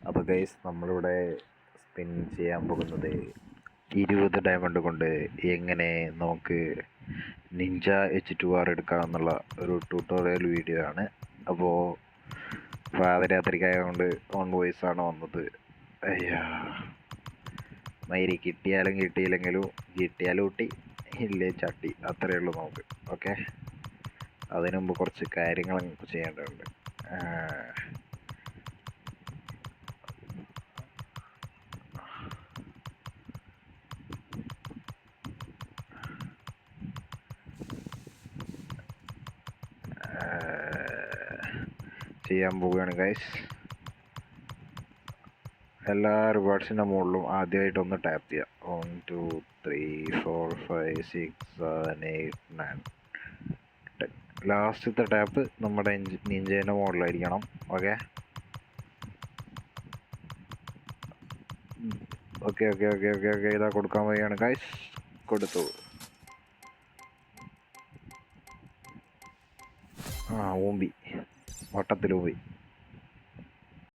അപ്പോൾ ഗൈസ് നമ്മളിവിടെ സ്പിൻ ചെയ്യാൻ പോകുന്നത് 20 ഡയമണ്ട് കൊണ്ട് എങ്ങനെ നമുക്ക് നിഞ്ച H2R എടുക്കാമെന്നുള്ള ഒരു ട്യൂട്ടോറിയൽ വീഡിയോ ആണ്. അപ്പോൾ പാതിരാത്രിക്കായതുകൊണ്ട് ഓൺ വോയിസ് ആണ് വന്നത്. അയ്യാ മയിരി കിട്ടിയാലും കിട്ടിയില്ലെങ്കിലും കിട്ടിയാലും ഊട്ടി ഇല്ലേ ചട്ടി, അത്രയേ ഉള്ളൂ നമുക്ക്. ഓക്കെ, അതിനു മുമ്പ് കുറച്ച് കാര്യങ്ങൾ ചെയ്യേണ്ടതുണ്ട്. ചെയ്യാൻ പോവുകയാണ് ഗൈസ്. എല്ലാ റിവാർഡ്സിൻ്റെ മുകളിലും ആദ്യമായിട്ടൊന്ന് ടാപ്പ് ചെയ്യാം. 1 2 3 4 5 6 7 8 9 10. ലാസ്റ്റത്തെ ടാപ്പ് നമ്മുടെ നിഞ്ചേൻ്റെ മുകളിലായിരിക്കണം. Okay okay okay okay okay okay ഇതാ കൊടുക്കാൻ പോവുകയാണ് ഗൈസ്. കൊടുത്തു. ഊമ്പി വട്ടത്തിൽ ഊമ്പി.